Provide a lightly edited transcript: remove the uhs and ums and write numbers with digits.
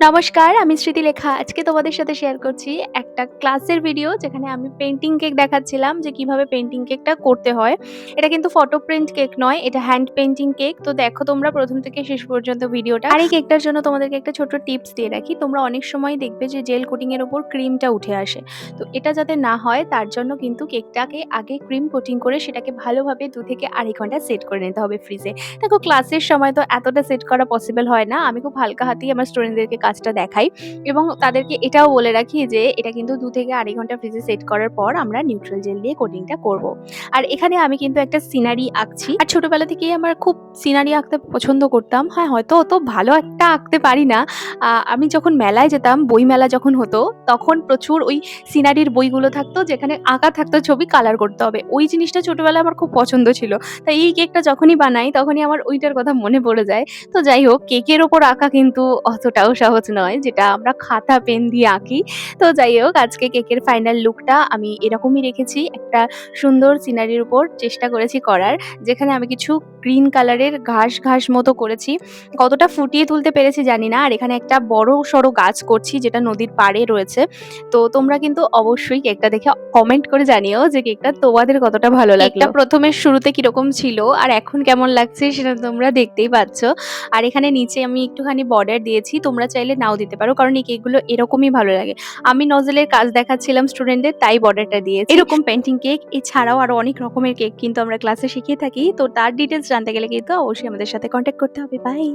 নমস্কার, আমি স্মৃতিলেখা। আজকে তোমাদের সাথে শেয়ার করছি একটা ক্লাসের ভিডিও যেখানে আমি পেইন্টিং কেক দেখাচ্ছিলাম যে কিভাবে পেইন্টিং কেকটা করতে হয়। এটা কিন্তু ফটো প্রিন্ট কেক নয়, এটা হ্যান্ড পেইন্টিং কেক। তো দেখো তোমরা ১ম থেকে শেষ পর্যন্ত ভিডিওটা। আর এই কেকটার জন্য তোমাদেরকে একটা ছোট্ট টিপস দিয়ে রাখি। তোমরা অনেক সময় দেখবে যে জেল কোটিং এর উপর ক্রিমটা উঠে আসে। তো এটা যাতে না হয় তার জন্য কিন্তু কেকটাকে আগে ক্রিম কোটিং করে সেটাকে ভালোভাবে ২ থেকে ২.৫ ঘন্টা সেট করে নিতে হবে ফ্রিজে। দেখো ক্লাসের সময় তো এতটা সেট করা পসিবল হয় না। আমি খুব হালকা হাতেই আমার স্টুডেন্টদেরকে কাজটা দেখাই এবং তাদেরকে এটাও বলে রাখি যে এটা কিন্তু ২ থেকে ২.৫ ঘন্টা ফ্রিজে সেট করার পর আমরা নিউট্রাল জেল দিয়ে কোটিংটা করব। আর এখানে আমি কিন্তু একটা সিনারি আঁকছি। আর ছোটবেলা থেকেই আমার খুব সিনারি আঁকতে পছন্দ করতাম। হ্যাঁ, হয়তো অত ভালো একটা আঁকতে পারি না। আমি যখন মেলায় যেতাম, বই মেলা যখন হতো, তখন প্রচুর ওই সিনারির বইগুলো থাকতো যেখানে আঁকা থাকতো ছবি কালার করতে হবে। ওই জিনিসটা ছোটবেলায় আমার খুব পছন্দ ছিল। তাই এই কেকটা যখনই বানাই তখনই আমার ওইটার কথা মনে পড়ে যায়। তো যাই হোক, কেকের ওপর আঁকা কিন্তু অতটাও সহজ নয় যেটা আমরা খাতা পেন দিয়ে আঁকি। তো যাই হোক, আজকে কেকের ফাইনাল লুকটা আমি এরকমই রেখেছি। একটা সুন্দর সিনারির উপর চেষ্টা করেছি করার, যেখানে আমি কিছু গ্রিন কালারের ঘাস মতো করেছি। কতটা ফুটিয়ে তুলতে পেরেছি জানি না। আর এখানে একটা বড়সড় গাছ করছি যেটা নদীর পাড়ে রয়েছে। তো তোমরা কিন্তু অবশ্যই কেকটা দেখে কমেন্ট করে জানিও যে কেকটা তোমাদের কতটা ভালো লাগলো। কেকটা ১ম এর শুরুতে কিরকম ছিল আর এখন কেমন লাগছে সেটা তোমরা দেখতেই পাচ্ছ। আর এখানে নিচে আমি একটুখানি বর্ডার দিয়েছি। তোমরা চাইলে নাও দিতে পারো। কারণ এই কেকগুলো এরকমই ভালো লাগে। আমি নজেলের কাজ দেখাচ্ছিলাম স্টুডেন্টদের, তাই বর্ডারটা দিয়েছি। এরকম পেইন্টিং কেক এছাড়াও আরো অনেক রকমের কেক কিন্তু আমরা ক্লাসে শিখিয়ে থাকি। তো তার ডিটেইলস জানতে গেলে কিন্তু অবশ্যই আমাদের সাথে কনট্যাক্ট করতে হবে। বাই।